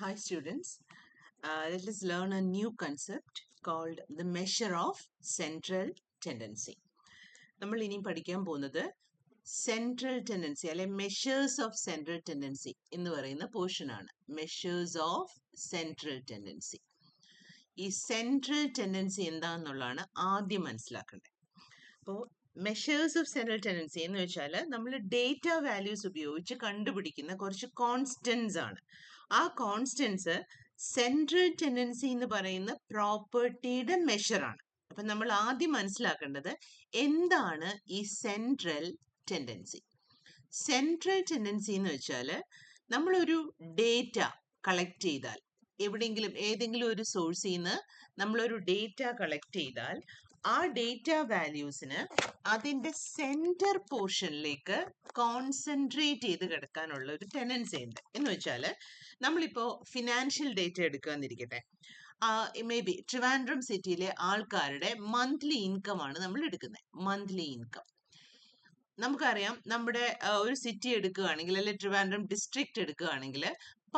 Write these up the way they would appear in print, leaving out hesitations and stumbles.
Hi students, let us learn a new concept called the measure of central tendency. നമ്മൾ ഇനി പഠിക്കാൻ പോകുന്നത് central tendency അല്ലെ measures of central tendency എന്ന് പറയുന്ന പോർഷൻ ആണ്. Measures of central tendency. ഈ സെൻട്രൽ ടെൻഡൻസി എന്താണെന്നുള്ളതാണ് ആദ്യം മനസ്സിലാക്കേണ്ടത്. അപ്പോൾ മെഷേഴ്സ് ഓഫ് സെൻട്രൽ ടെൻഡൻസി എന്ന് വെച്ചാൽ നമ്മൾ ഡേറ്റ വാല്യൂസ് ഉപയോഗിച്ച് കണ്ടുപിടിക്കുന്ന കുറച്ച് കോൺസ്റ്റൻസ് ആണ്. ആ കോൺസ്റ്റൻസ് സെൻട്രൽ ടെൻഡൻസി എന്ന് പറയുന്ന പ്രോപ്പർട്ടിയുടെ മെഷറാണ്. അപ്പൊ നമ്മൾ ആദ്യം മനസ്സിലാക്കേണ്ടത് എന്താണ് ഈ സെൻട്രൽ ടെൻഡൻസി. സെൻട്രൽ ടെൻഡൻസി എന്ന് വെച്ചാൽ നമ്മളൊരു ഡേറ്റ കളക്ട് ചെയ്താൽ, എവിടെയെങ്കിലും ഏതെങ്കിലും ഒരു സോഴ്സിൽ നിന്ന് നമ്മളൊരു ഡേറ്റ കളക്ട് ചെയ്താൽ ആ ഡേറ്റ വാല്യൂസിന് അതിന്റെ സെന്റർ പോർഷനിലേക്ക് കോൺസെൻട്രേറ്റ് ചെയ്ത് കിടക്കാനുള്ള ഒരു ടെൻഡൻസി ഉണ്ട്. എന്ന് വെച്ചാൽ നമ്മളിപ്പോ ഫിനാൻഷ്യൽ ഡേറ്റ എടുക്കാന്നിരിക്കട്ടെ, മേ ബി ട്രിവാൻഡ്രം സിറ്റിയിലെ ആൾക്കാരുടെ മന്ത്ലി ഇൻകം ആണ് നമ്മൾ എടുക്കുന്നത്. മന്ത്ലി ഇൻകം നമുക്കറിയാം, നമ്മുടെ ഒരു സിറ്റി എടുക്കുകയാണെങ്കിൽ അല്ലെ ട്രിവാൻഡ്രം ഡിസ്ട്രിക്ട് എടുക്കുകയാണെങ്കിൽ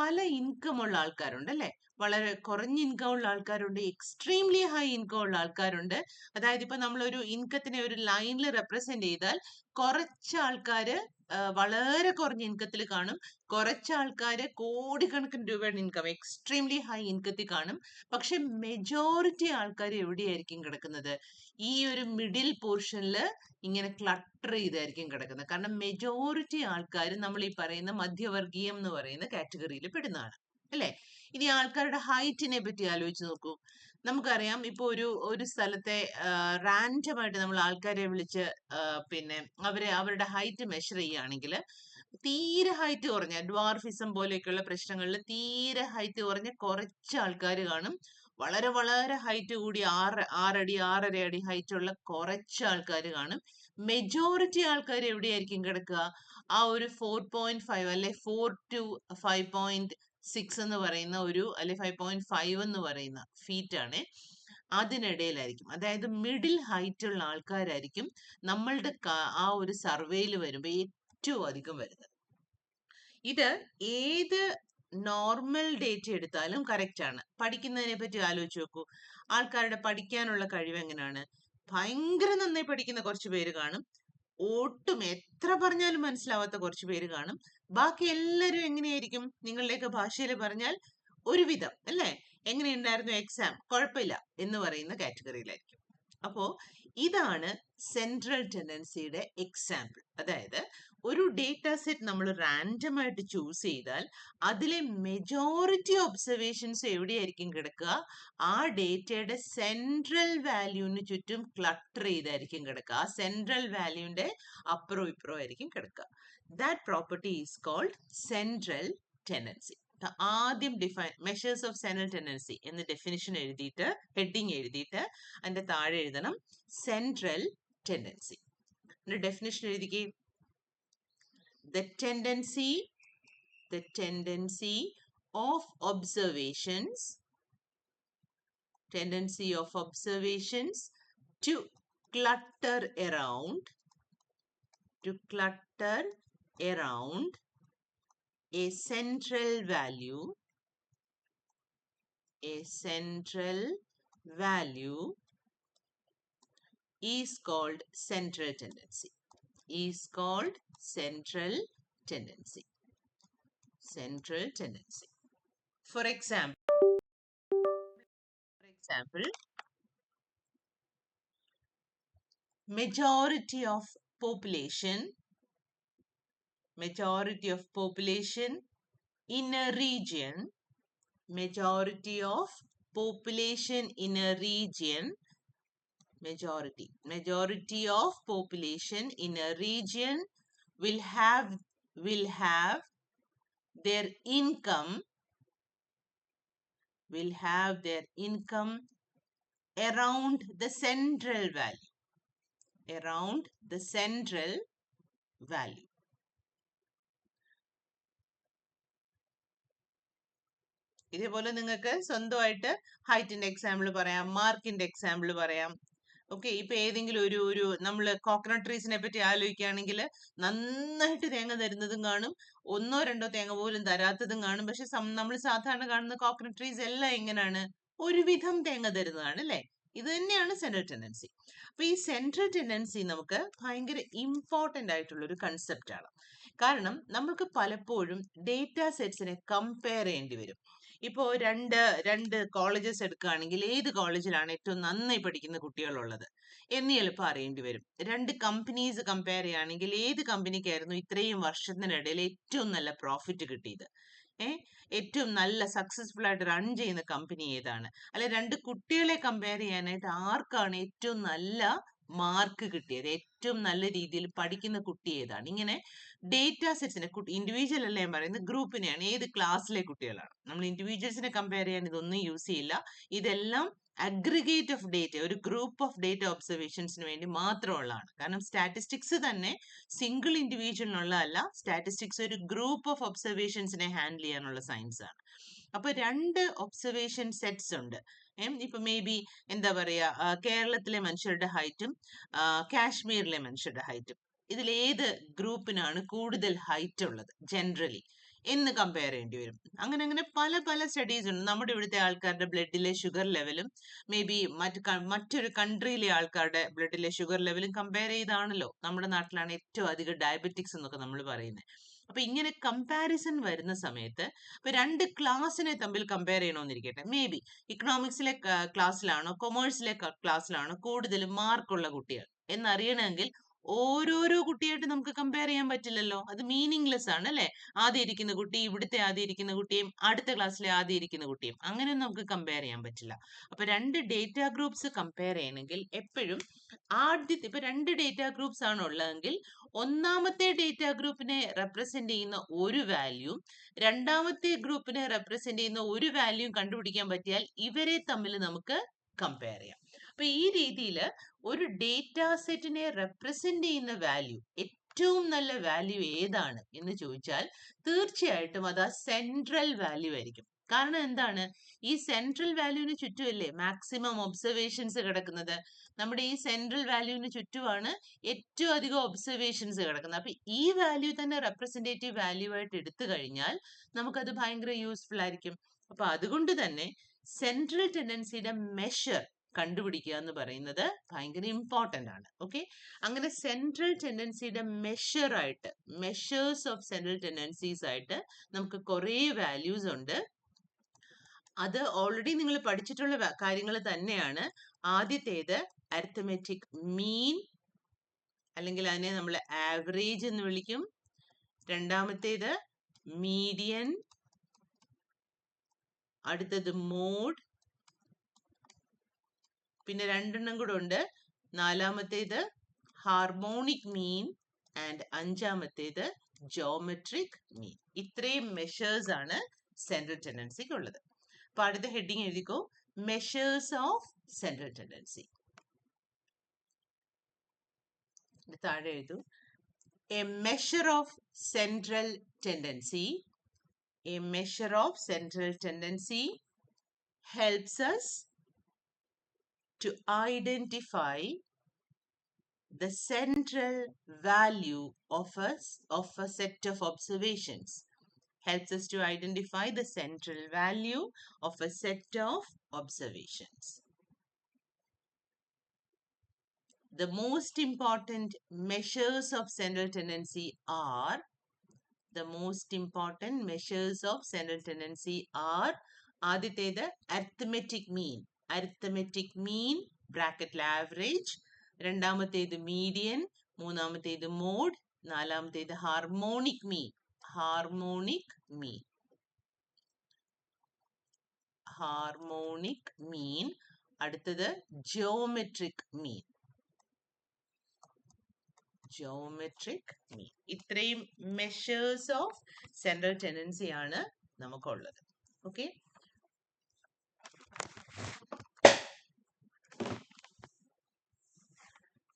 പല ഇൻകം ഉള്ള ആൾക്കാരുണ്ട് അല്ലെ. വളരെ കുറഞ്ഞ ഇൻകം ഉള്ള ആൾക്കാരുണ്ട്, എക്സ്ട്രീംലി ഹൈ ഇൻകം ഉള്ള ആൾക്കാരുണ്ട്. അതായത് ഇപ്പൊ നമ്മളൊരു ഇൻകത്തിനെ ഒരു ലൈനിൽ റെപ്രസെന്റ് ചെയ്താൽ കുറച്ച് ആൾക്കാര് വളരെ കുറഞ്ഞ ഇൻകത്തിൽ കാണും, കുറച്ച് ആൾക്കാര് കോടിക്കണക്കിന് രൂപയുടെ ഇൻകം എക്സ്ട്രീംലി ഹൈ ഇൻകത്തിൽ കാണും. പക്ഷെ മെജോറിറ്റി ആൾക്കാർ എവിടെയായിരിക്കും കിടക്കുന്നത്? ഈ ഒരു മിഡിൽ പോർഷനിൽ ഇങ്ങനെ ക്ലട്ടർ ചെയ്തായിരിക്കും കിടക്കുന്നത്. കാരണം മെജോറിറ്റി ആൾക്കാർ നമ്മൾ ഈ പറയുന്ന മധ്യവർഗീയം എന്ന് പറയുന്ന കാറ്റഗറിയിൽ പെടുന്നതാണ് അല്ലെ. ഇനി ആൾക്കാരുടെ ഹൈറ്റിനെ പറ്റി ആലോചിച്ച് നോക്കൂ. നമുക്കറിയാം, ഇപ്പൊ ഒരു സ്ഥലത്തെ റാൻഡം ആയിട്ട് നമ്മൾ ആൾക്കാരെ വിളിച്ച് പിന്നെ അവരുടെ ഹൈറ്റ് മെഷർ ചെയ്യുകയാണെങ്കിൽ തീരെ ഹൈറ്റ് കുറഞ്ഞ ഡ്വാർഫിസം പോലെയൊക്കെയുള്ള പ്രശ്നങ്ങളിൽ തീരെ ഹൈറ്റ് കുറഞ്ഞ കുറച്ച് ആൾക്കാർ കാണും. വളരെ വളരെ ഹൈറ്റ് കൂടി 6 അടി 6.5 അടി ഹൈറ്റ് ഉള്ള കുറച്ച് ആൾക്കാർ കാണും. മെജോറിറ്റി ആൾക്കാർ എവിടെയായിരിക്കും കിടക്കുക? ആ ഒരു 4.5 അല്ലെ 4 to 5.6 എന്ന് പറയുന്ന അല്ലെ 5.5 എന്ന് പറയുന്ന ഫീറ്റ് ആണ്, അതിനിടയിലായിരിക്കും. അതായത് മിഡിൽ ഹൈറ്റ് ഉള്ള ആൾക്കാരായിരിക്കും നമ്മളുടെ ആ ഒരു സർവേയിൽ വരുമ്പോൾ ഏറ്റവും അധികം വരുന്നത്. ഇത് ഏത് നോർമൽ ഡേറ്റ എടുത്താലും കറക്റ്റ് ആണ്. പഠിക്കുന്നതിനെ പറ്റി ആലോചിച്ച് നോക്കൂ. ആൾക്കാരുടെ പഠിക്കാനുള്ള കഴിവ് എങ്ങനെയാണ്? ഭയങ്കര നന്നായി പഠിക്കുന്ന കുറച്ച് പേര് കാണും, ഒട്ടും എത്ര പറഞ്ഞാലും മനസ്സിലാവാത്ത കുറച്ച് പേര് കാണും. ബാക്കി എല്ലാവരും എങ്ങനെയായിരിക്കും? നിങ്ങളുടെയൊക്കെ ഭാഷയിൽ പറഞ്ഞാൽ ഒരുവിധം അല്ലേ, എങ്ങനെയുണ്ടായിരുന്നു എക്സാം, കുഴപ്പമില്ല എന്ന് പറയുന്ന കാറ്റഗറിയിലായിരിക്കും. അപ്പോ ഇതാണ് സെൻട്രൽ ടെൻഡൻസിയുടെ എക്സാമ്പിൾ. അതായത് ഒരു ഡേറ്റ സെറ്റ് നമ്മൾ റാൻഡം ആയിട്ട് ചൂസ് ചെയ്താൽ അതിലെ മെജോറിറ്റി ഒബ്സർവേഷൻസ് എവിടെയായിരിക്കും കിടക്കുക? ആ ഡേറ്റയുടെ സെൻട്രൽ വാല്യൂവിന് ചുറ്റും ക്ലട്ടർ ചെയ്തായിരിക്കും കിടക്കുക. ആ സെൻട്രൽ വാല്യൂവിന്റെ അപ്പുറവും ഇപ്പുറവും ആയിരിക്കും കിടക്കുക. That property is called central tendency. ആദ്യം മെഷേഴ്സ് ഓഫ് സെൻട്രൽ ടെൻഡൻസി എന്ന് ഡെഫിനിഷൻ എഴുതിയിട്ട് ഹെഡിങ് എഴുതിയിട്ട് അതിന്റെ താഴെ എഴുതണം സെൻട്രൽ ടെൻഡൻസി. ഡെഫിനിഷൻ എഴുതിക്കേ. The tendency of observations to clutter around a central value is called central tendency. For example, majority of population in a region majority of population in a region will have their income around the central value. ഇതേപോലെ നിങ്ങൾക്ക് സ്വന്തമായിട്ട് ഹൈറ്റിന്റെ example പറയാം, മാർക്കിന്റെ example പറയാം. Okay, ഇപ്പൊ ഏതെങ്കിലും ഒരു നമ്മൾ കോക്കനട്ട് ട്രീസിനെ പറ്റി ആലോചിക്കുകയാണെങ്കിൽ നന്നായിട്ട് തേങ്ങ തരുന്നതും കാണും, ഒന്നോ രണ്ടോ തേങ്ങ പോലും തരാത്തതും കാണും. പക്ഷെ നമ്മൾ സാധാരണ കാണുന്ന കോക്കനട്ട് ട്രീസ് എല്ലാം എങ്ങനെയാണ്, ഒരുവിധം തേങ്ങ തരുന്നതാണ് അല്ലേ? ഇത് തന്നെയാണ് സെൻട്രൽ ടെൻഡൻസി. അപ്പൊ ഈ സെൻട്രൽ ടെൻഡൻസി നമുക്ക് ഭയങ്കര ഇമ്പോർട്ടന്റ് ആയിട്ടുള്ള ഒരു കൺസെപ്റ്റ് ആണ്. കാരണം നമ്മൾക്ക് പലപ്പോഴും ഡേറ്റ സെറ്റ്സിനെ കമ്പയർ ചെയ്യേണ്ടി വരും. ഇപ്പോൾ രണ്ട് കോളേജസ് എടുക്കുകയാണെങ്കിൽ ഏത് കോളേജിലാണ് ഏറ്റവും നന്നായി പഠിക്കുന്ന കുട്ടികളുള്ളത് എന്ന് ചിലപ്പോൾ അറിയേണ്ടി വരും. രണ്ട് കമ്പനീസ് കമ്പയർ ചെയ്യുകയാണെങ്കിൽ ഏത് കമ്പനിക്കായിരുന്നു ഇത്രയും വർഷത്തിനിടയിൽ ഏറ്റവും നല്ല പ്രോഫിറ്റ് കിട്ടിയത്, ഏറ്റവും നല്ല സക്സസ്ഫുൾ ആയിട്ട് റൺ ചെയ്യുന്ന കമ്പനി ഏതാണ്, അല്ലെ രണ്ട് കുട്ടികളെ കമ്പയർ ചെയ്യാനായിട്ട് ആർക്കാണ് ഏറ്റവും നല്ല മാർക്ക് കിട്ടിയത്, ഏറ്റവും നല്ല രീതിയിൽ പഠിക്കുന്ന കുട്ടി ഏതാണ്. ഇങ്ങനെ ഡേറ്റ സെറ്റ്സിനെ, ഇൻഡിവിജ്വൽ അല്ല ഞാൻ പറയുന്നത്, ഗ്രൂപ്പിനെയാണ്, ഏത് ക്ലാസ്സിലെ കുട്ടികളാണ്. നമ്മൾ ഇൻഡിവിജ്വൽസിനെ കമ്പയർ ചെയ്യാൻ ഇതൊന്നും യൂസ് ചെയ്യില്ല. ഇതെല്ലാം അഗ്രിഗേറ്റ് ഓഫ് ഡേറ്റ, ഒരു ഗ്രൂപ്പ് ഓഫ് ഡേറ്റ ഒബ്സർവേഷൻസിന് വേണ്ടി മാത്രമുള്ളതാണ്. കാരണം സ്റ്റാറ്റിസ്റ്റിക്സ് തന്നെ സിംഗിൾ ഇൻഡിവിജ്വലിനുള്ളതല്ല, സ്റ്റാറ്റിസ്റ്റിക്സ് ഒരു ഗ്രൂപ്പ് ഓഫ് ഒബ്സർവേഷൻസിനെ ഹാൻഡിൽ ചെയ്യാനുള്ള സയൻസ് ആണ്. അപ്പൊ രണ്ട് ഒബ്സർവേഷൻ സെറ്റ്സ് ഉണ്ട്. ഇപ്പൊ മേ ബി എന്താ പറയാ, കേരളത്തിലെ മനുഷ്യരുടെ ഹൈറ്റും കാശ്മീരിലെ മനുഷ്യരുടെ ഹൈറ്റും, ഇതിലേത് ഗ്രൂപ്പിനാണ് കൂടുതൽ ഹൈറ്റ് ഉള്ളത് ജനറലി എന്ന് കമ്പയർ ചെയ്യേണ്ടി വരും. അങ്ങനെ പല പല സ്റ്റഡീസ് ഉണ്ട്. നമ്മുടെ ഇവിടുത്തെ ആൾക്കാരുടെ ബ്ലഡിലെ ഷുഗർ ലെവലും മേ ബി മറ്റൊരു കൺട്രിയിലെ ആൾക്കാരുടെ ബ്ലഡിലെ ഷുഗർ ലെവലും കമ്പയർ ചെയ്താണല്ലോ നമ്മുടെ നാട്ടിലാണ് ഏറ്റവും അധികം ഡയബറ്റിക്സ് എന്നൊക്കെ നമ്മൾ പറയുന്നത്. അപ്പൊ ഇങ്ങനെ കമ്പാരിസൺ വരുന്ന സമയത്ത് ഇപ്പൊ രണ്ട് ക്ലാസ്സിനെ തമ്മിൽ കമ്പയർ ചെയ്യണമെന്നിരിക്കട്ടെ, മേ ബി ഇക്കണോമിക്സിലെ ക്ലാസ്സിലാണോ കൊമേഴ്സിലെ ക്ലാസ്സിലാണോ കൂടുതൽ മാർക്കുള്ള കുട്ടികൾ എന്നറിയണമെങ്കിൽ ഓരോരോ കുട്ടിയായിട്ട് നമുക്ക് കമ്പയർ ചെയ്യാൻ പറ്റില്ലല്ലോ, അത് മീനിങ്ലെസ് ആണ് അല്ലെ? ആദ്യം ഇരിക്കുന്ന കുട്ടി ഇവിടുത്തെ ആദ്യം ഇരിക്കുന്ന കുട്ടിയും അടുത്ത ക്ലാസ്സിലെ ആദ്യം ഇരിക്കുന്ന കുട്ടിയും അങ്ങനെ നമുക്ക് കമ്പയർ ചെയ്യാൻ പറ്റില്ല. അപ്പൊ രണ്ട് ഡേറ്റ ഗ്രൂപ്പ്സ് കമ്പയർ ചെയ്യണമെങ്കിൽ എപ്പോഴും ആദ്യത്തെ, ഇപ്പൊ രണ്ട് ഡേറ്റ ഗ്രൂപ്പ്സ് ആണ് ഉള്ളതെങ്കിൽ ഒന്നാമത്തെ ഡേറ്റ ഗ്രൂപ്പിനെ റെപ്രസെന്റ് ചെയ്യുന്ന ഒരു വാല്യൂ രണ്ടാമത്തെ ഗ്രൂപ്പിനെ റെപ്രസെന്റ് ചെയ്യുന്ന ഒരു വാല്യൂ കണ്ടുപിടിക്കാൻ പറ്റിയാൽ ഇവരെ തമ്മിൽ നമുക്ക് കമ്പയർ ചെയ്യാം. അപ്പൊ ഈ രീതിയിൽ ഒരു ഡേറ്റ സെറ്റിനെ റെപ്രസെന്റ് ചെയ്യുന്ന വാല്യൂ, ഏറ്റവും നല്ല വാല്യൂ ഏതാണ് എന്ന് ചോദിച്ചാൽ തീർച്ചയായിട്ടും അത് ആ സെൻട്രൽ വാല്യൂ ആയിരിക്കും. കാരണം എന്താണ്, ഈ സെൻട്രൽ വാല്യൂവിന് ചുറ്റുമല്ലേ മാക്സിമം ഒബ്സർവേഷൻസ് കിടക്കുന്നത്. നമ്മുടെ ഈ സെൻട്രൽ വാല്യൂവിന് ചുറ്റുമാണ് ഏറ്റവും അധികം ഒബ്സർവേഷൻസ് കിടക്കുന്നത്. അപ്പൊ ഈ വാല്യൂ തന്നെ റെപ്രസെന്റേറ്റീവ് വാല്യൂ ആയിട്ട് എടുത്തു കഴിഞ്ഞാൽ നമുക്കത് ഭയങ്കര യൂസ്ഫുൾ ആയിരിക്കും. അപ്പൊ അതുകൊണ്ട് തന്നെ സെൻട്രൽ ടെൻഡൻസിയുടെ മെഷർ കണ്ടുപിടിക്കുക എന്ന് പറയുന്നത് ഭയങ്കര ഇമ്പോർട്ടന്റ് ആണ്. ഓക്കെ, അങ്ങനെ സെൻട്രൽ ടെൻഡൻസിയുടെ മെഷേഴ്സ് ഓഫ് സെൻട്രൽ ടെൻഡൻസീസ് ആയിട്ട് നമുക്ക് കുറേ വാല്യൂസ് ഉണ്ട്. അത് ഓൾറെഡി നിങ്ങൾ പഠിച്ചിട്ടുള്ള കാര്യങ്ങൾ തന്നെയാണ്. ആദ്യത്തേത് അരിത്തമെറ്റിക് മീൻ, അല്ലെങ്കിൽ അതിനെ നമ്മൾ ആവറേജ് എന്ന് വിളിക്കും. രണ്ടാമത്തേത് മീഡിയൻ, അടുത്തത് മോഡ്, പിന്നെ രണ്ടെണ്ണം കൂടെ ഉണ്ട്. നാലാമത്തേത് ഹാർമോണിക് മീൻ ആൻഡ് അഞ്ചാമത്തേത് ജോമെട്രിക് മീൻ. ഇത്രയും മെഷേഴ്സ് ആണ് സെൻട്രൽ ടെൻഡൻസിക്ക് ഉള്ളത്. അപ്പൊ അടുത്ത ഹെഡിങ് എഴുതിക്കോ, മെഷേഴ്സ് ഓഫ് സെൻട്രൽ ടെൻഡൻസി. താഴെ എഴുതൂ, a measure of central tendency. A measure of central tendency helps us to identify the central value of a set of observations. Helps us to identify the central value of a set of observations. The most important measures of central tendency are ആദ്യത്തേത് arithmetic mean ബ്രാക്കറ്റിൽ average, രണ്ടാമത്തേത് median, മൂന്നാമത്തേത് mode, നാലാമത്തേത് harmonic മീൻ, അടുത്തത് geometric mean. ഇത്രയും measures of central tendency ആണ് നമുക്കുള്ളത്. Okay,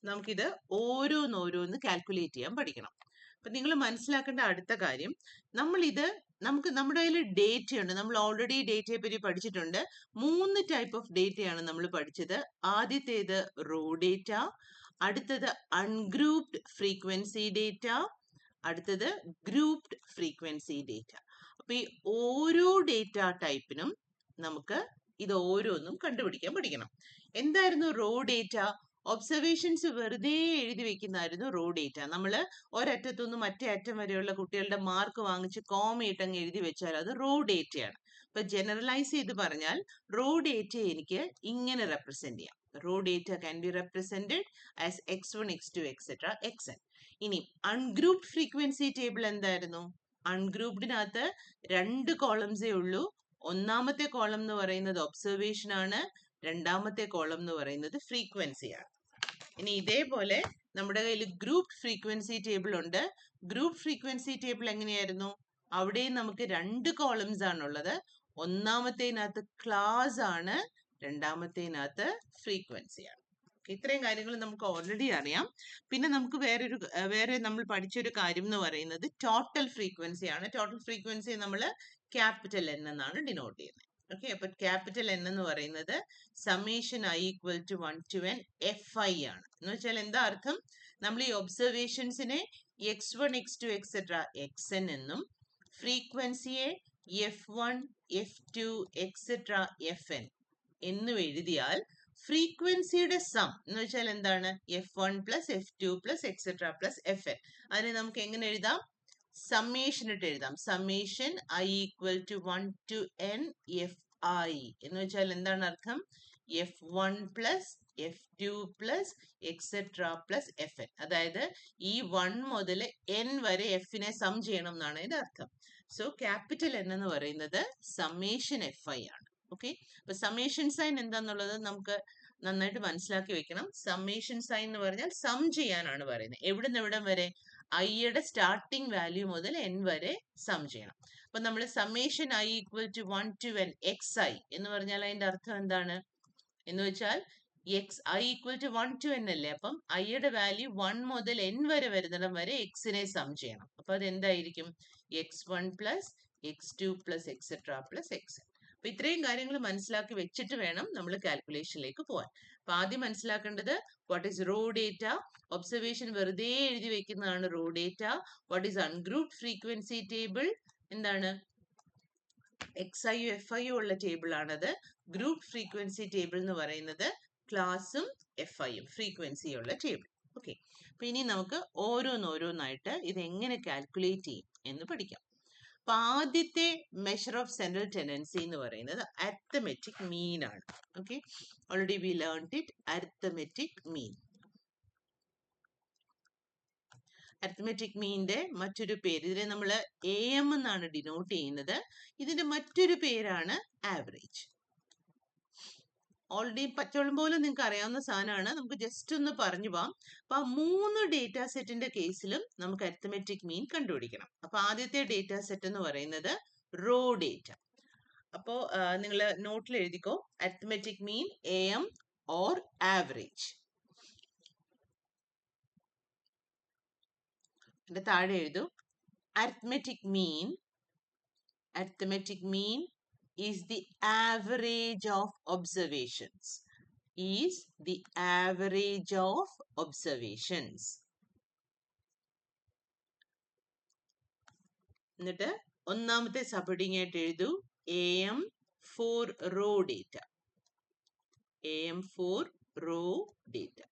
നമുക്കിത് ഓരോന്ന് കാൽക്കുലേറ്റ് ചെയ്യാൻ പഠിക്കണം. അപ്പൊ നിങ്ങൾ മനസ്സിലാക്കേണ്ട അടുത്ത കാര്യം, നമ്മൾ ഇത് നമ്മുടെ കയ്യിൽ ഡേറ്റയുണ്ട്. നമ്മൾ ഓൾറെഡി ഡേറ്റയെ പറ്റി പഠിച്ചിട്ടുണ്ട്. 3 ടൈപ്പ് ഓഫ് ഡേറ്റയാണ് നമ്മൾ പഠിച്ചത്. ആദ്യത്തേത് റോ ഡേറ്റ, അടുത്തത് അൺഗ്രൂപ്ഡ് ഫ്രീക്വൻസി ഡേറ്റ, അടുത്തത് ഗ്രൂപ്ഡ് ഫ്രീക്വൻസി ഡേറ്റ. അപ്പൊ ഈ ഓരോ ഡേറ്റ ടൈപ്പിനും നമുക്ക് ഇത് ഓരോന്നും കണ്ടുപിടിക്കാൻ പഠിക്കണം. എന്തായിരുന്നു റോ ഡേറ്റ? ഒബ്സർവേഷൻസ് വെറുതെ എഴുതി വെക്കുന്നതായിരുന്നു റോ ഡേറ്റ. നമ്മൾ ഒരറ്റത്തുനിന്ന് മറ്റേ അറ്റം വരെയുള്ള കുട്ടികളുടെ മാർക്ക് വാങ്ങിച്ച് കോമയിട്ടങ്ങ് എഴുതി വെച്ചാൽ അത് റോ ഡേറ്റയാണ്. അപ്പൊ ജനറലൈസ് ചെയ്ത് പറഞ്ഞാൽ റോ ഡേറ്റ എനിക്ക് ഇങ്ങനെ റെപ്രസെന്റ് ചെയ്യാം. Raw data can be represented as x1, x2, etc. xn. ഇനി അൺഗ്രൂപ്ഡ് ഫ്രീക്വൻസി ടേബിൾ എന്തായിരുന്നു? അൺഗ്രൂപ്ഡിനകത്ത് 2 കോളംസേ ഉള്ളൂ. ഒന്നാമത്തെ കോളം എന്ന് പറയുന്നത് ഒബ്സർവേഷൻ ആണ്, രണ്ടാമത്തെ കോളം എന്ന് പറയുന്നത് ഫ്രീക്വൻസി ആണ്. ഇനി ഇതേപോലെ നമ്മുടെ കയ്യിൽ ഗ്രൂപ്പ് ഫ്രീക്വൻസി ടേബിൾ ഉണ്ട്. ഗ്രൂപ്പ് ഫ്രീക്വൻസി ടേബിൾ എങ്ങനെയായിരുന്നു? അവിടെയും നമുക്ക് 2 കോളംസ് ആണുള്ളത്. ഒന്നാമത്തേനകത്ത് ക്ലാസ് ആണ്, രണ്ടാമത്തേനകത്ത് ഫ്രീക്വൻസി ആണ്. ഇത്രയും കാര്യങ്ങൾ നമുക്ക് ഓൾറെഡി അറിയാം. പിന്നെ നമുക്ക് വേറെ നമ്മൾ പഠിച്ചൊരു കാര്യം എന്ന് പറയുന്നത് ടോട്ടൽ ഫ്രീക്വൻസി ആണ്. ടോട്ടൽ ഫ്രീക്വൻസി നമ്മൾ ക്യാപിറ്റൽ N എന്നാണ് ഡിനോട്ട് ചെയ്യുന്നത്. ഓക്കെ, അപ്പൊ ക്യാപിറ്റൽ N എന്ന് പറയുന്നത് summation i equal to 1 to n fi ആണ്. എന്ന് വെച്ചാൽ എന്താ അർത്ഥം? നമ്മൾ ഈ ഒബ്സർവേഷൻസിനെ x1, x2, etc. xn എന്നും ഫ്രീക്വൻസിയെ f1, f2, etc. fn എന്നും എഴുതിയാൽ ഫ്രീക്വൻസിയുടെ സം എന്ന് വെച്ചാൽ എന്താണ്? f1 plus f2 plus etcetera plus fn. അതിനെ നമുക്ക് എങ്ങനെ എഴുതാം? സമ്മേഷൻ ഇട്ട് എഴുതാം. Summation i equal to 1 to n fi എന്ന് വെച്ചാൽ എന്താണ് അർത്ഥം? f1 plus f2 plus etcetera plus fn. അതായത് ഈ 1 മുതൽ n വരെ fനെ സം ചെയ്യണം എന്നാണ് ഇതിന്റെ അർത്ഥം. സോ ക്യാപിറ്റൽ N എന്ന് പറയുന്നത് സമ്മേഷൻ fi ആണ്. ഓക്കെ, അപ്പൊ സമ്മേഷൻ സൈൻ എന്താന്നുള്ളത് നമുക്ക് നന്നായിട്ട് മനസ്സിലാക്കി വെക്കണം. സമ്മേഷൻ സൈൻ എന്ന് പറഞ്ഞാൽ സം ചെയ്യാനാണ് പറയുന്നത്. എവിടുന്ന് എവിടം വരെ? ഐയുടെ സ്റ്റാർട്ടിംഗ് വാല്യൂ മുതൽ n വരെ സം ചെയ്യണം. അപ്പൊ നമ്മൾ summation i equal to 1 to n xi എന്ന് പറഞ്ഞാൽ അതിന്റെ അർത്ഥം എന്താണ് എന്ന് വെച്ചാൽ i equal to 1 to n അല്ലേ? അപ്പം ഐയുടെ വാല്യൂ 1 മുതൽ n വരെ വരുന്നിടം വരെ എക്സിനെ സം ചെയ്യണം. അപ്പൊ അത് എന്തായിരിക്കും? x1 plus x2 plus etcetera plus xn. അപ്പൊ ഇത്രയും കാര്യങ്ങൾ മനസ്സിലാക്കി വെച്ചിട്ട് വേണം നമ്മൾ കാൽക്കുലേഷനിലേക്ക് പോകാൻ. അപ്പൊ ആദ്യം മനസ്സിലാക്കേണ്ടത് what is raw data. Observation വെറുതെ എഴുതി വെക്കുന്നതാണ് raw data. What is ungrouped frequency table? എന്താണ്? XIയും FIയും ഉള്ള ടേബിൾ ആണത്. ഗ്രൂപ്പ് ഫ്രീക്വൻസി ടേബിൾ എന്ന് പറയുന്നത് ക്ലാസും FIയും ഫ്രീക്വൻസിയും ഉള്ള ടേബിൾ. ഓക്കെ, അപ്പൊ ഇനി നമുക്ക് ഓരോന്നായിട്ട് ഇത് എങ്ങനെ കാൽക്കുലേറ്റ് ചെയ്യും എന്ന് പഠിക്കാം. അപ്പൊ ആദ്യത്തെ മെഷർ ഓഫ് സെൻട്രൽ ടെൻഡൻസി എന്ന് പറയുന്നത് അരിത്തമെറ്റിക് മീൻ ആണ്. Okay, already V learned it. Arithmetic mean. Arithmetic മീനിന്റെ മറ്റൊരു പേര്, ഇതിനെ നമ്മൾ AM എന്നാണ് ഡിനോട്ട് ചെയ്യുന്നത്. ഇതിന്റെ മറ്റൊരു പേരാണ് ആവറേജ്. ഓൾറെഡി പച്ചവെള്ളം പോലെ നിങ്ങൾക്ക് അറിയാവുന്ന സാധനമാണ്. നമുക്ക് ജസ്റ്റ് ഒന്ന് പറഞ്ഞു പോവാം. അപ്പൊ 3 ഡേറ്റ സെറ്റിന്റെ കേസിലും നമുക്ക് അരിത്തമെറ്റിക് മീൻ കണ്ടുപിടിക്കണം. അപ്പൊ ആദ്യത്തെ ഡേറ്റ സെറ്റ് എന്ന് പറയുന്നത് റോ ഡേറ്റ. അപ്പോ നിങ്ങൾ നോട്ടിൽ എഴുതിക്കോ, arithmetic mean AM or average. എന്റെ താഴെ എഴുതൂ, arithmetic mean is the average of observations. Is the average of observations. എന്നിട്ട് ഒന്നാമത്തെ സബ്ഹെഡിങ് ആയിട്ട് എഴുതൂ AM for raw data. AM for raw data.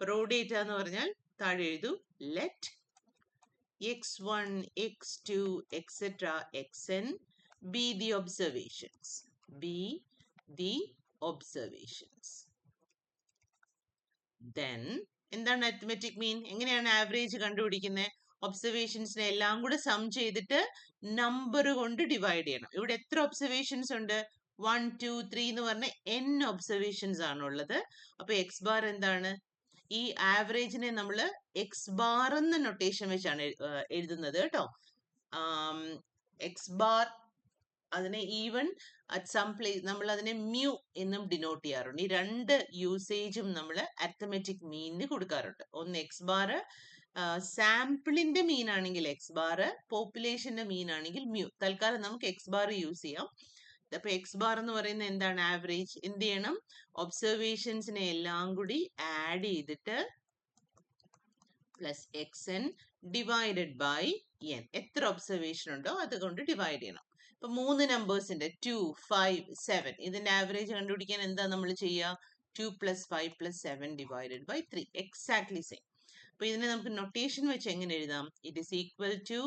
raw data എന്ന് പറഞ്ഞാൽ താഴെ എഴുതൂ let x1, x2, etc. xn be the observations. Be the observations. Then എന്താണ് arithmetic mean? എങ്ങനെയാണ് average കണ്ടുപിടിക്കുന്നത്? ഒബ്സർവേഷൻസിനെ എല്ലാം കൂടെ സം ചെയ്തിട്ട് നമ്പർ കൊണ്ട് ഡിവൈഡ് ചെയ്യണം. ഇവിടെ എത്ര ഒബ്സർവേഷൻസ് ഉണ്ട്? 1, 2, 3 എന്ന് പറഞ്ഞ n ഒബ്സർവേഷൻസ് ആണുള്ളത്. അപ്പൊ എക്സ് ബാർ എന്താണ്? ഈ ആവറേജിനെ നമ്മൾ എക്സ് ബാർ എന്ന നൊട്ടേഷൻ വെച്ചാണ് എഴുതുന്നത് കേട്ടോ. എക്സ് ബാർ അതിനെ ഈവൻ അറ്റ് സം പ്ലേസ് നമ്മൾ അതിനെ മ്യൂ എന്നും ഡിനോട്ട് ചെയ്യാറുണ്ട്. ഈ 2 യൂസേജും നമ്മൾ അരിത്തമെറ്റിക് മീനിന് കൊടുക്കാറുണ്ട്. ഒന്ന് എക്സ് ബാർ സാമ്പിളിന്റെ മീൻ ആണെങ്കിൽ എക്സ് ബാർ, പോപ്പുലേഷന്റെ മീൻ ആണെങ്കിൽ മ്യൂ. തൽക്കാലം നമുക്ക് എക്സ് ബാർ യൂസ് ചെയ്യാം. അപ്പൊ എക്സ് ബാർ എന്ന് പറയുന്നത് എന്താണ്? ആവറേജ്. എന്ത് ചെയ്യണം? ഒബ്സർവേഷൻസിനെ എല്ലാം കൂടി ആഡ് ചെയ്തിട്ട് plus x n divided by n. എത്ര ഒബ്സർവേഷൻ ഉണ്ടോ അതുകൊണ്ട് ഡിവൈഡ് ചെയ്യണം. ഇപ്പൊ 3 നമ്പേഴ്സിന്റെ 2, 5, 7 ഇതിന്റെ ആവറേജ് കണ്ടുപിടിക്കാൻ എന്താ നമ്മൾ ചെയ്യുക? 2 + 5 + 7 ഡിവൈഡഡ് ബൈ 3. Exactly same. അപ്പൊ ഇതിനെ നമുക്ക് നൊട്ടേഷൻ വെച്ച് എങ്ങനെ എഴുതാം? It is equal to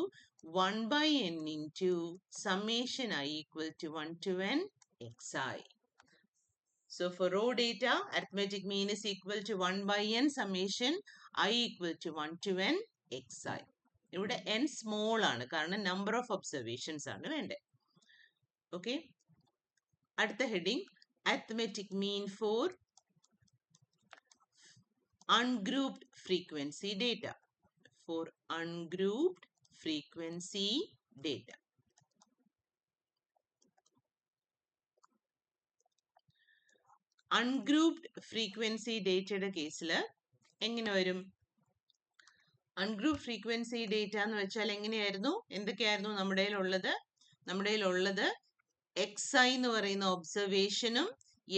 1/n into summation I equal to 1 to n xi. So for raw data, arithmetic mean is equal to 1/n summation I equal to 1 to n xi. ഇവിടെ n small ആണ്, കാരണം number of observations ആണ് വേണ്ടത്. Okay, അടുത്ത heading arithmetic mean for ungrouped frequency data. For ungrouped frequency data. Ungrouped frequency data കേസിൽ എങ്ങനെ വരും? Ungroup frequency data എന്ന് വെച്ചാൽ എങ്ങനെയായിരുന്നു? എന്തൊക്കെയായിരുന്നു നമ്മുടെ ഉള്ളത്? നമ്മുടെ ഉള്ളത് എക്സ് ഐ എന്ന് പറയുന്ന ഒബ്സർവേഷനും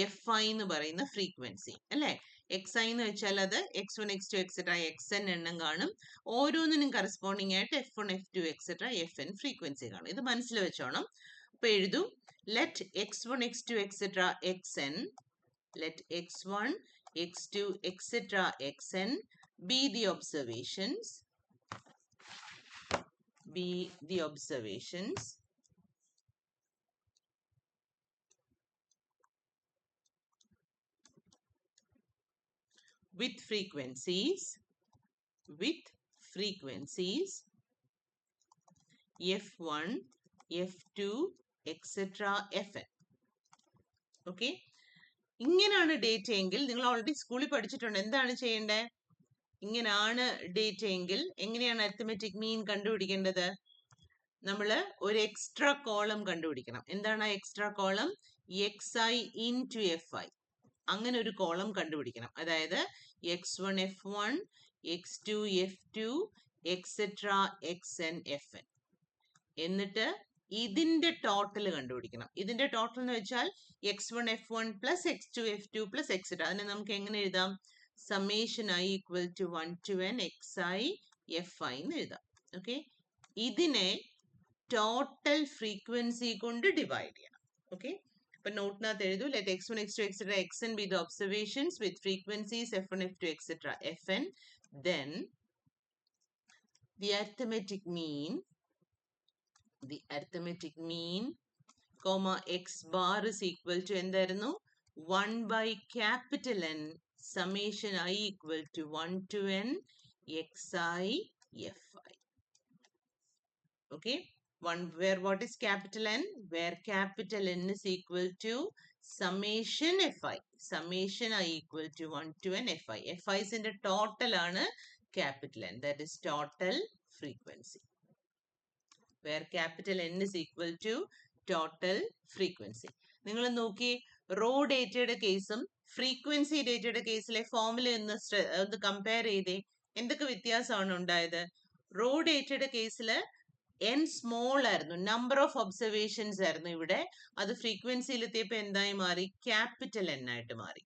എഫ് ഐ എന്ന് പറയുന്ന ഫ്രീക്വൻസി അല്ലേ? എക്സ് ഐ എന്ന് വെച്ചാൽ അത് x1, x2, എക്സെട്ര xn എണ്ണം കാണും. ഓരോന്നിനും കറസ്പോണ്ടിങ് ആയിട്ട് f1, f2, etcetera fn frequency കാണും. ഇത് മനസ്സിൽ വെച്ചോണം. അപ്പൊ എഴുതും let x1, x2, etcetera xn, let x1, x2, etc. xn be the observations, with frequencies f1, f2, etc. fn. Okay. ഇങ്ങനെയാണ് ഡേറ്റ എങ്കിൽ നിങ്ങൾ ഓൾറെഡി സ്കൂളിൽ പഠിച്ചിട്ടുണ്ട്. എന്താണ് ചെയ്യേണ്ടത്? ഇങ്ങനെയാണ് ഡേറ്റ എങ്കിൽ എങ്ങനെയാണ് അരിത്മെറ്റിക് മീൻ കണ്ടുപിടിക്കേണ്ടത്? നമ്മൾ ഒരു എക്സ്ട്രാ കോളം കണ്ടുപിടിക്കണം. എന്താണ് ആ extra column? X i into f i. അങ്ങനെ ഒരു കോളം കണ്ടുപിടിക്കണം. അതായത് x1 f1, x2 f2, etcetera xn fn. എന്നിട്ട് ഇതിന്റെ ടോട്ടൽ കണ്ടുപിടിക്കണം. ഇതിന്റെ ടോട്ടൽ എന്ന് വെച്ചാൽ x1 f1 plus x2 f2 plus etcetera. അതിനെ നമുക്ക് എങ്ങനെ എഴുതാം? Summation I equal to 1 to n xi fi എന്ന് എഴുതാം. ഓക്കെ, ഇതിനെ ടോട്ടൽ ഫ്രീക്വൻസി കൊണ്ട് ഡിവൈഡ് ചെയ്യണം. ഓക്കെ, അപ്പൊ നോട്ടിനകത്ത് എഴുതൂ let x1, x2, etcetera xn be the observations with frequencies f1, f2, etcetera fn. Then the arithmetic mean comma x bar is equal to എന്തായിരുന്നു? 1/N summation I equal to 1 to n xi fi. Okay, where what is capital N? Where capital N is equal to summation fi. Summation I equal to 1 to n fi. fi's in the total ആണ് capital N. That is total frequency. Where capital N is equal to total frequency. നിങ്ങൾ നോക്കി raw ഡേറ്റയുടെ കേസും frequency ഡേറ്റയുടെ കേസിലെ formula ഒന്ന് compare ചെയ്തേ. എന്തൊക്കെ വ്യത്യാസമാണ് ഉണ്ടായത്? റോ ഡേറ്റയുടെ കേസിൽ n സ്മോൾ ആയിരുന്നു, നമ്പർ ഓഫ് ഒബ്സർവേഷൻസ് ആയിരുന്നു. ഇവിടെ അത് ഫ്രീക്വൻസിയിൽ എത്തിയപ്പോൾ എന്തായി മാറി? ക്യാപിറ്റൽ N ആയിട്ട് മാറി.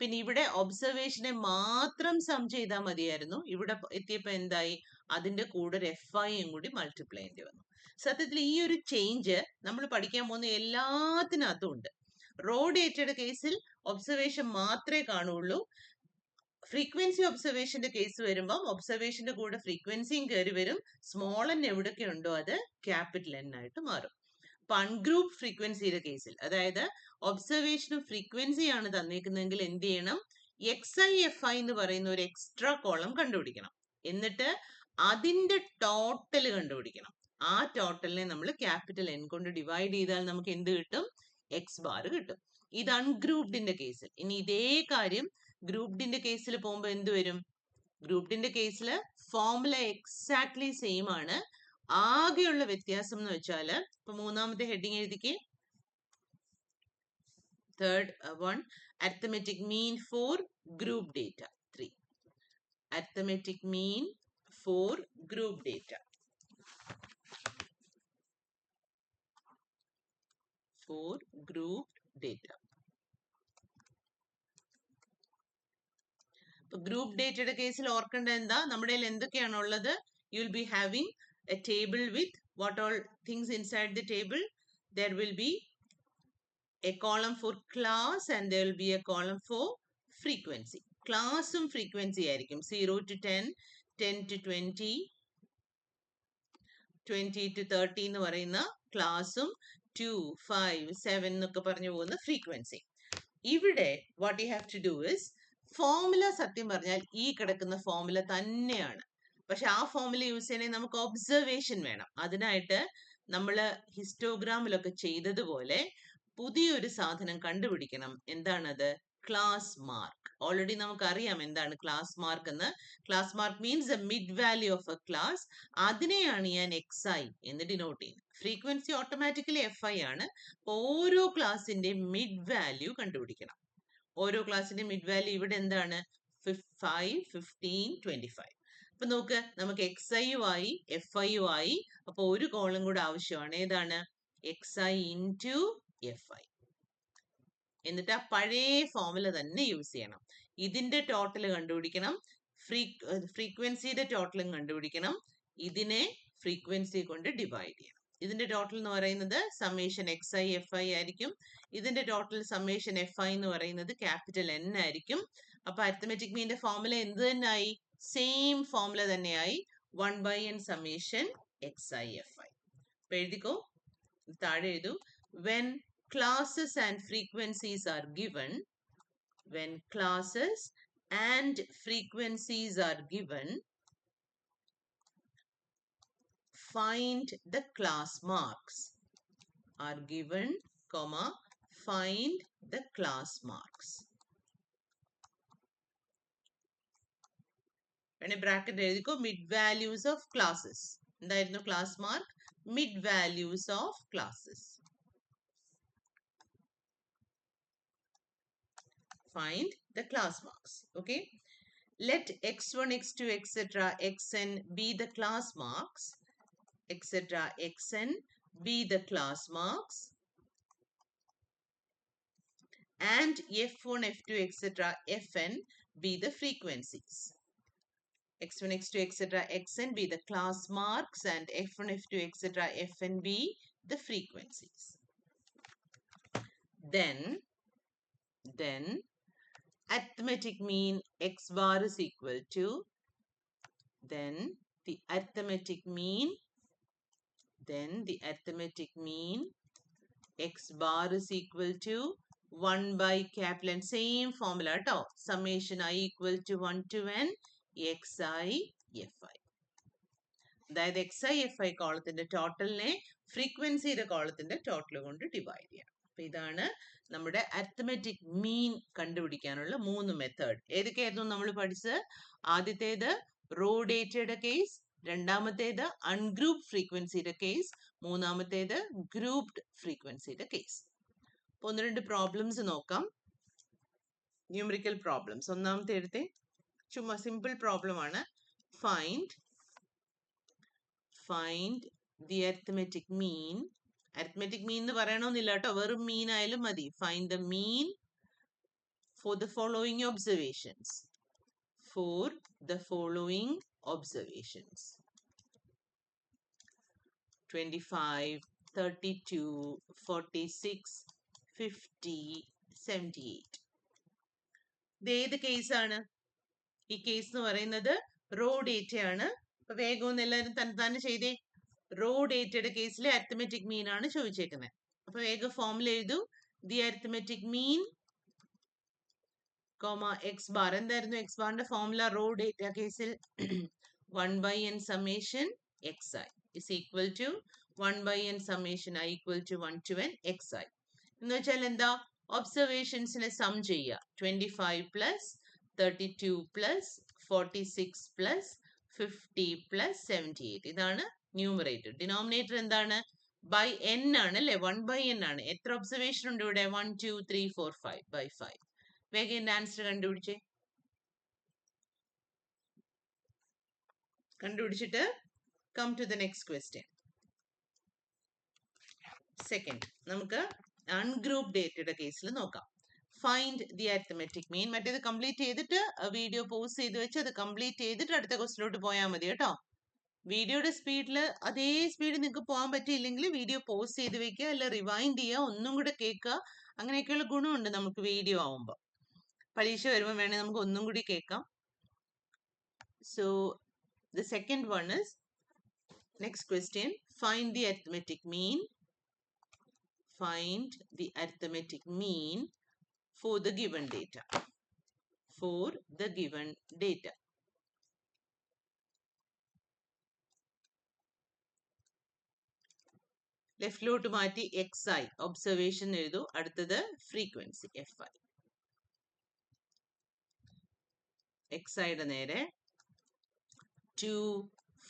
പിന്നെ ഇവിടെ ഒബ്സർവേഷനെ മാത്രം സം ചെയ്താൽ മതിയായിരുന്നു. ഇവിടെ എത്തിയപ്പോൾ എന്തായി? അതിന്റെ കൂടെ ഒരു FIയും കൂടി മൾട്ടിപ്ലൈ ചെയ്യേണ്ടി വന്നു. സത്യത്തിൽ ഈ ഒരു ചേഞ്ച് നമ്മൾ പഠിക്കാൻ പോകുന്ന എല്ലാത്തിനകത്തും ഉണ്ട്. റോ ഡേറ്റയുടെ കേസിൽ ഒബ്സർവേഷൻ മാത്രമേ കാണുള്ളൂ. ഫ്രീക്വൻസി ഒബ്സർവേഷന്റെ കേസ് വരുമ്പോൾ ഒബ്സർവേഷന്റെ കൂടെ ഫ്രീക്വൻസിയും കയറി വരും. സ്മോൾ n എവിടെയൊക്കെ ഉണ്ടോ അത് ക്യാപിറ്റൽ N ആയിട്ട് മാറും. അപ്പൊ അൺഗ്രൂപ്പ് ഫ്രീക്വൻസിയുടെ കേസിൽ, അതായത് ഒബ്സർവേഷനും ഫ്രീക്വൻസിയാണ് തന്നേക്കുന്നതെങ്കിൽ എന്ത് ചെയ്യണം? xi fi എന്ന് പറയുന്ന ഒരു എക്സ്ട്രാ കോളം കണ്ടുപിടിക്കണം. എന്നിട്ട് അതിന്റെ ടോട്ടൽ കണ്ടുപിടിക്കണം. ആ ടോട്ടലിനെ നമ്മൾ ക്യാപിറ്റൽ N കൊണ്ട് ഡിവൈഡ് ചെയ്താൽ നമുക്ക് എന്ത് കിട്ടും? എക്സ് ബാർ കിട്ടും. ഇത് അൺഗ്രൂപ്ഡിന്റെ കേസിൽ. ഇനി ഇതേ കാര്യം ഗ്രൂപ്ഡിന്റെ കേസിൽ പോകുമ്പോൾ എന്ത് വരും? ഗ്രൂപ്ഡിന്റെ കേസിൽ ഫോർമുല എക്സാക്ട്ലി സെയിം ആണ്. ആകെയുള്ള വ്യത്യാസം എന്ന് വെച്ചാൽ, ഇപ്പൊ മൂന്നാമത്തെ ഹെഡിങ് എഴുതിക്കേ. Third one, arithmetic mean for group data. 3. Arithmetic mean for group data. For group data. Group ഡേറ്റയുടെ കേസിൽ ഓർക്കേണ്ടത് എന്താ, നമ്മുടെ എന്തൊക്കെയാണ് ഉള്ളത്? You will be having a table with what all things inside the table. There will be a column for class and there will be a column for frequency. ക്ലാസും frequency ആയിരിക്കും. 0 to 10, 10 to 20, 20 to 30 എന്ന് പറയുന്ന ക്ലാസും 2, 5, 7 എന്നൊക്കെ പറഞ്ഞു പോകുന്ന frequency. ഇവിടെ what you have to do is, formula സത്യം പറഞ്ഞാൽ ഈ കിടക്കുന്ന ഫോർമുല തന്നെയാണ്. പക്ഷെ ആ ഫോർമുല യൂസ് ചെയ്യണമെങ്കിൽ നമുക്ക് ഒബ്സർവേഷൻ വേണം. അതിനായിട്ട് നമ്മൾ ഹിസ്റ്റോഗ്രാമിലൊക്കെ ചെയ്തതുപോലെ പുതിയൊരു സാധനം കണ്ടുപിടിക്കണം. എന്താണത്? Class mark. ഓൾറെഡി നമുക്കറിയാം എന്താണ് ക്ലാസ് മാർക്ക് എന്ന്. Class mark means the mid value of A class. അതിനെയാണ് ഞാൻ XI എന്ന് ഡിനോട്ട് ചെയ്യുന്നത്. ഫ്രീക്വൻസി ഓട്ടോമാറ്റിക്കലി FI ആണ്. ഓരോ ക്ലാസിന്റെ മിഡ് വാല്യൂ കണ്ടുപിടിക്കണം. ഓരോ ക്ലാസിന്റെ മിഡ് വാല്യൂ ഇവിടെ എന്താണ്? 5, 15, 25. അപ്പൊ നോക്ക്, നമുക്ക് XI ആയി FI ആയി. അപ്പൊ ഒരു കോളം കൂടെ ആവശ്യമാണ്. ഏതാണ്? XI into FI. എന്നിട്ട് ആ പഴയ ഫോർമുല തന്നെ യൂസ് ചെയ്യണം. ഇതിന്റെ ടോട്ടൽ കണ്ടുപിടിക്കണം, ഫ്രീക്വൻസിയുടെ ടോട്ടലും കണ്ടുപിടിക്കണം. ഇതിനെ ഫ്രീക്വൻസി കൊണ്ട് ഡിവൈഡ് ചെയ്യണം. ഇതിന്റെ ടോട്ടൽ എന്ന് പറയുന്നത് സമ്മേഷൻ XI FI ആയിരിക്കും. ഇതിന്റെ ടോട്ടൽ സമ്മേഷൻ FI എന്ന് പറയുന്നത് ക്യാപിറ്റൽ N ആയിരിക്കും. അപ്പൊ അരിത്തമെറ്റിക് മീന്റെ ഫോർമുല എന്ത് തന്നെയായി? സെയിം ഫോർമുല തന്നെയായി. 1/n summation XI FI. അപ്പൊ എഴുതിക്കോ, താഴെ എഴുതൂ. When classes and frequencies are given, when classes and frequencies are given, find the class marks. Are given, comma, find the class marks. And a bracket എഴുതിക്കോ, mid values of classes. എന്തായിരുന്നു class mark? mid values of classes. Find the class marks. Okay. Let x1, x2, etc. xn be the class marks. Etc. xn be the class marks. And f1, f2, etc. fn be the frequencies. x1, x2, etc. xn be the class marks and f1, f2, etc. fn be the frequencies. Then arithmetic mean x bar is equal to, then the arithmetic mean x bar is equal to 1 by capital N. Same formula ട്ടോ. Summation I equal to 1 to n XI FI. അതായത് XI FI കോളത്തിന്റെ ടോട്ടലിനെ ഫ്രീക്വൻസിയുടെ കോളത്തിന്റെ total കൊണ്ട് divide ചെയ്യണം. അപ്പൊ ഇതാണ് നമ്മുടെ arithmetic mean കണ്ടുപിടിക്കാനുള്ള 3 method. ഏതൊക്കെയായിരുന്നു നമ്മൾ പഠിച്ചത്? ആദ്യത്തേത് റോ ഡേറ്റയുടെ കേസ്, രണ്ടാമത്തേത് അൺഗ്രൂപ്പ് ഫ്രീക്വൻസിയുടെ കേസ്, മൂന്നാമത്തേത് ഗ്രൂപ്ഡ് ഫ്രീക്വൻസിയുടെ കേസ്. അപ്പൊ 1-2 പ്രോബ്ലംസ് നോക്കാം. Numerical problems. ഒന്നാമത്തെ എടുത്തേ, ചുമ്മാ സിമ്പിൾ പ്രോബ്ലം ആണ്. Find the arithmetic mean. Arithmetic mean എന്ന് പറയണമെന്നില്ല കേട്ടോ, വെറും മീൻ ആയാലും മതി. Find the mean for the following observations. 25, 32, 46, 50, 78. ഇത് ഏത് കേസാണ്? ഈ കേസ് എന്ന് പറയുന്നത് റോ ഡേറ്റയാണ്. അപ്പൊ വേഗം ഒന്ന് എല്ലാവരും തന്നെ ചെയ്തേ. റോ ഡേറ്റയുടെ കേസിലെ അരിത്തമെറ്റിക് മീൻ ആണ് ചോദിച്ചേക്കുന്നത്. അപ്പൊ വേഗം ഫോർമുല എഴുതൂ. The arithmetic mean comma x bar. എന്തായിരുന്നു എക്സ് ബാറിന്റെ ഫോർമുല റോ ഡേറ്റ കേസിൽ? 1/n summation xi is equal to 1/n summation I equal to 1 to n xi. എന്ന് വെച്ചാൽ എന്താ? ഒബ്സർവേഷൻസിനെ സം ചെയ്യുക. 25 പ്ലസ് 32 പ്ലസ് 46 പ്ലസ് 50 പ്ലസ് 78. ഇതാണ് ന്യൂമറേറ്റർ. ഡിനോമിനേറ്റർ എന്താണ്? By n ആണ് അല്ലെ? 1/n ആണ്. എത്ര ഒബ്സർവേഷൻ ഉണ്ട് ഇവിടെ? 1, 2, 3, 4, 5 by 5. വേഗം എന്റെ ആൻസർ കണ്ടുപിടിച്ചേ. കണ്ടുപിടിച്ചിട്ട് come to the next question. Second, നമുക്ക് അൺഗ്രൂപ്പ് ഡേറ്റയുടെ കേസിൽ നോക്കാം. Find the arithmetic mean. മറ്റേത് കംപ്ലീറ്റ് ചെയ്തിട്ട് വീഡിയോ പോസ് ചെയ്ത് വെച്ച് അത് കംപ്ലീറ്റ് ചെയ്തിട്ട് അടുത്ത ക്വസ്റ്റിലോട്ട് പോയാൽ മതി കേട്ടോ. വീഡിയോയുടെ സ്പീഡിൽ അതേ സ്പീഡിൽ നിങ്ങൾക്ക് പോകാൻ പറ്റിയില്ലെങ്കിൽ വീഡിയോ പോസ് ചെയ്ത് വെക്കുക, അല്ല റിവൈൻഡ് ചെയ്യുക, ഒന്നും കൂടെ കേൾക്കുക. അങ്ങനെയൊക്കെയുള്ള ഗുണമുണ്ട് നമുക്ക് വീഡിയോ ആവുമ്പോൾ. പരീക്ഷ വരുമ്പോൾ വേണേൽ നമുക്ക് ഒന്നും കൂടി കേൾക്കാം. So the second one is next question. Find the arithmetic mean. Find the arithmetic mean for the given data. For the given data. ലെഫ്റ്റിലോട്ട് മാറ്റി xi ഒബ്സർവേഷൻ എഴുതൂ. അടുത്തത് ഫ്രീക്വൻസി fi. xiയുടെ നേരെ 2,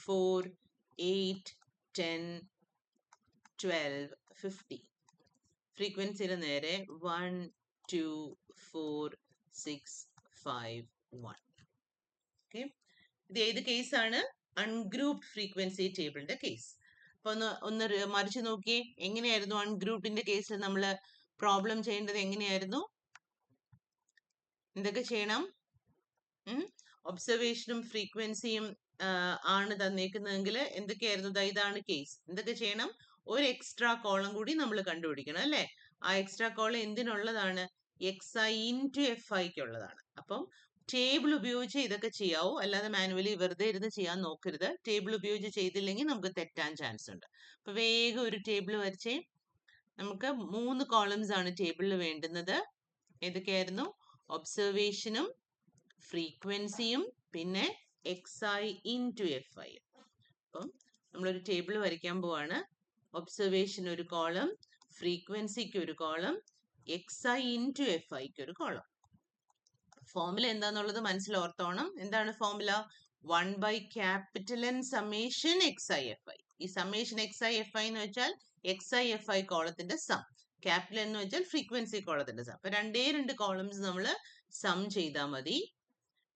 4, 8, 10, 12, 50. ഫ്രീക്വൻസിയുടെ നേരെ 1, 2, 4, 6, 5, 1. ഓക്കെ, ഇത് ഏത് കേസാണ്? അൺഗ്രൂപ്ഡ് ഫ്രീക്വൻസി ടേബിളിന്റെ കേസ്. അപ്പൊ ഒന്ന് മറിച്ച് നോക്കിയേ, എങ്ങനെയായിരുന്നു അൺഗ്രൂപ്പിന്റെ കേസിൽ നമ്മൾ പ്രോബ്ലം ചെയ്യേണ്ടത്? എങ്ങനെയായിരുന്നു? എന്തൊക്കെ ചെയ്യണം? ഒബ്സർവേഷനും ഫ്രീക്വൻസിയും ആണ് തന്നേക്കുന്നതെങ്കിൽ എന്തൊക്കെയായിരുന്നു? ഇതാണ് കേസ്. എന്തൊക്കെ ചെയ്യണം? ഒരു എക്സ്ട്രാ കോളം കൂടി നമ്മൾ കണ്ടുപിടിക്കണം അല്ലേ? ആ എക്സ്ട്രാ കോളം എന്തിനുള്ളതാണ്? xi ഇൻറ്റു fi ഉള്ളതാണ്. അപ്പം ടേബിൾ ഉപയോഗിച്ച് ഇതൊക്കെ ചെയ്യാവൂ, അല്ലാതെ മാനുവലി വെറുതെ ഇരുന്ന് ചെയ്യാൻ നോക്കരുത്. ടേബിൾ ഉപയോഗിച്ച് ചെയ്തില്ലെങ്കിൽ നമുക്ക് തെറ്റാൻ ചാൻസ് ഉണ്ട്. അപ്പൊ വേഗം ഒരു ടേബിൾ വരച്ചേ. നമുക്ക് 3 കോളംസ് ആണ് ടേബിളിൽ വേണ്ടുന്നത്. ഏതൊക്കെയായിരുന്നു? ഒബ്സർവേഷനും ഫ്രീക്വൻസിയും പിന്നെ xi ഇൻറ്റു fi. അപ്പം നമ്മളൊരു ടേബിൾ വരയ്ക്കാൻ പോവാണ്. ഒബ്സർവേഷൻ ഒരു കോളം, ഫ്രീക്വൻസിക്ക് ഒരു കോളം, xi ഇൻറ്റു fiക്ക് ഒരു കോളം. ഫോർമുല എന്താന്നുള്ളത് മനസ്സിലോർത്തോണം. എന്താണ് formula? 1/N summation xi fi. ഈ സമ്മേഷൻ xi fi എന്ന് വെച്ചാൽ xi fi കോളത്തിന്റെ സം, ക്യാപിറ്റൽ എന്ന് വെച്ചാൽ ഫ്രീക്വൻസി കോളത്തിന്റെ സം. അപ്പൊ രണ്ട് കോളംസ് നമ്മൾ സം ചെയ്താൽ മതി.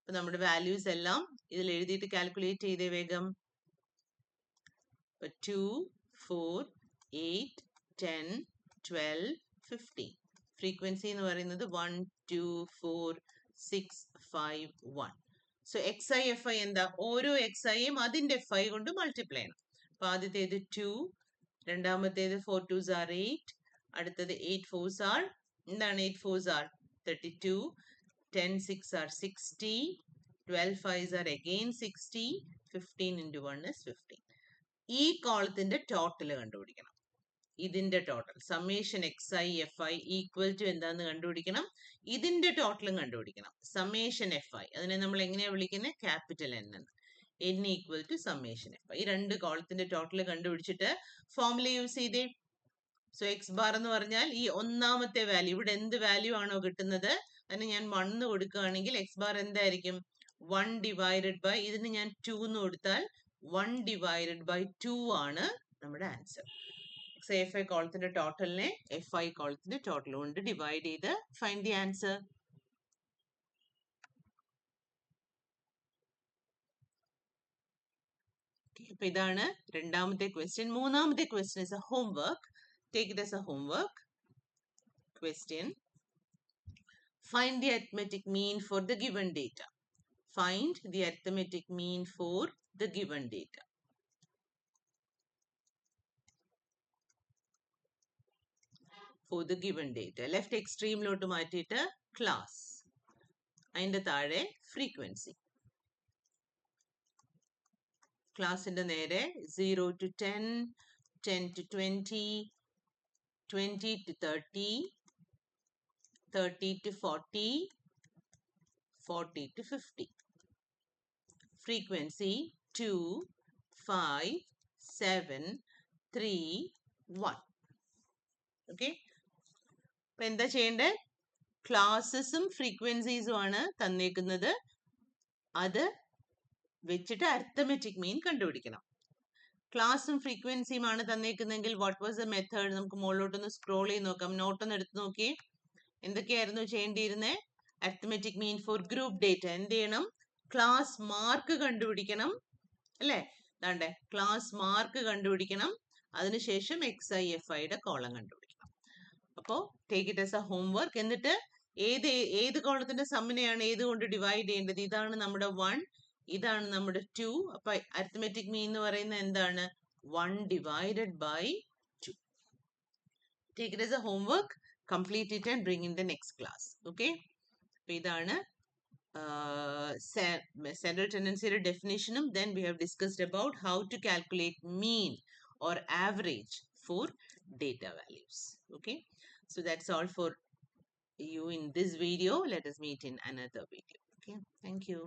അപ്പൊ നമ്മുടെ വാല്യൂസ് എല്ലാം ഇതിൽ എഴുതിയിട്ട് കാൽക്കുലേറ്റ് ചെയ്തേ വേഗം. 2, 4, 8, 10, 12, 15. ഫ്രീക്വൻസി എന്ന് പറയുന്നത് 1, 2, 4, 6, 5, 1. സോ xi fi എന്താ? ഓരോ xiയും അതിന്റെ fi കൊണ്ട് മൾട്ടിപ്ലൈ ചെയ്യണം. അപ്പൊ ആദ്യത്തേത് 2, രണ്ടാമത്തേത് 4 2s are 8, അടുത്തത് 8 4s are എന്താണ്? 8 4s are 32, 10 6 are 60, 12 5s are again 60, 15 into 1 is 15. ഈ കോളത്തിന്റെ ടോട്ടൽ കണ്ടുപിടിക്കണം. ഇതിന്റെ total summation xi fi equal to എന്താന്ന് കണ്ടുപിടിക്കണം. ഇതിന്റെ ടോട്ടലും കണ്ടുപിടിക്കണം. സമ്മേഷൻ fi അതിനെ നമ്മൾ എങ്ങനെയാ വിളിക്കുന്നത്? ക്യാപിറ്റൽ N എന്ന്. N equal to summation fi. ഈ രണ്ട് കോളത്തിന്റെ ടോട്ടൽ കണ്ടുപിടിച്ചിട്ട് ഫോർമുല യൂസ് ചെയ്തേ. സോ എക്സ് ബാർ എന്ന് പറഞ്ഞാൽ ഈ ഒന്നാമത്തെ വാല്യൂ, ഇവിടെ എന്ത് വാല്യൂ ആണോ കിട്ടുന്നത് അതിന് ഞാൻ 1 കൊടുക്കുകയാണെങ്കിൽ എക്സ് ബാർ എന്തായിരിക്കും? 1 ഡിവൈഡഡ് ബൈ ഇതിന് ഞാൻ 2 എന്ന് കൊടുത്താൽ 1 ഡിവൈഡഡ് ബൈ 2 ആണ് നമ്മുടെ ആൻസർ. xi കോളത്തിന്റെ ടോട്ടലിനെ fi കോളത്തിന്റെ ടോട്ടൽ കൊണ്ട് ഡിവൈഡ് ചെയ്ത് ഫൈൻഡ് ദി ആൻസർ. അപ്പൊ ഇതാണ് രണ്ടാമത്തെ ക്വസ്റ്റ്യൻ. മൂന്നാമത്തെ question is A homework. Take it as A homework question. Find the arithmetic mean for the given data. Find the arithmetic mean for the given data. For the given data. Left extreme ലോട്ട് മാറ്റിയിട്ട് class, അതിന്റെ താഴെ frequency. ക്ലാസിന്റെ നേരെ 0 to 10, 10 to 20, 20 to 30, 30 to 40, 40 to 50. Frequency 2, 5, 7, 3, 1. Okay. അപ്പൊ എന്താ ചെയ്യേണ്ടത്? ക്ലാസ്സസും ഫ്രീക്വൻസീസും ആണ് തന്നേക്കുന്നത്. അത് വെച്ചിട്ട് അരിത്തമെറ്റിക് മീൻ കണ്ടുപിടിക്കണം. ക്ലാസ്സും ഫ്രീക്വൻസിയും ആണ് തന്നേക്കുന്നതെങ്കിൽ വാട്ട് വാസ് ദ മെത്തേഡ്? നമുക്ക് മുകളിലോട്ടൊന്ന് സ്ക്രോൾ ചെയ്ത് നോക്കാം. നോട്ടൊന്ന് എടുത്ത് നോക്കിയേ. എന്തൊക്കെയായിരുന്നു ചെയ്യേണ്ടിയിരുന്നത്? Arithmetic mean for group data എന്ത് ചെയ്യണം? ക്ലാസ് മാർക്ക് കണ്ടുപിടിക്കണം. അല്ലേ? ദാണ്ടെ ക്ലാസ് മാർക്ക് കണ്ടുപിടിക്കണം, അതിനുശേഷം XIFIയുടെ കോളം കണ്ടുപിടിക്കണം. അപ്പോൾ take it as A homework. എന്നിട്ട് ഏത് കോളത്തിന്റെ സമ്മിനെയാണ് ഏത് കൊണ്ട് ഡിവൈഡ് ചെയ്യേണ്ടത്? ഇതാണ് നമ്മുടെ 1, ഇതാണ് നമ്മുടെ 2. അപ്പൊ അരിത്മെറ്റിക് മീൻ എന്ന് പറയുന്നത് എന്താണ്? 1 divided by 2. Take it as a homework, complete it and bring in the next class. Okay? അപ്പൊ ഇതാണ് central tendency definition. Then we have discussed about how to calculate mean or average for data values. Okay? So that's all for you in this video. Let us meet in another video. Okay? Thank you.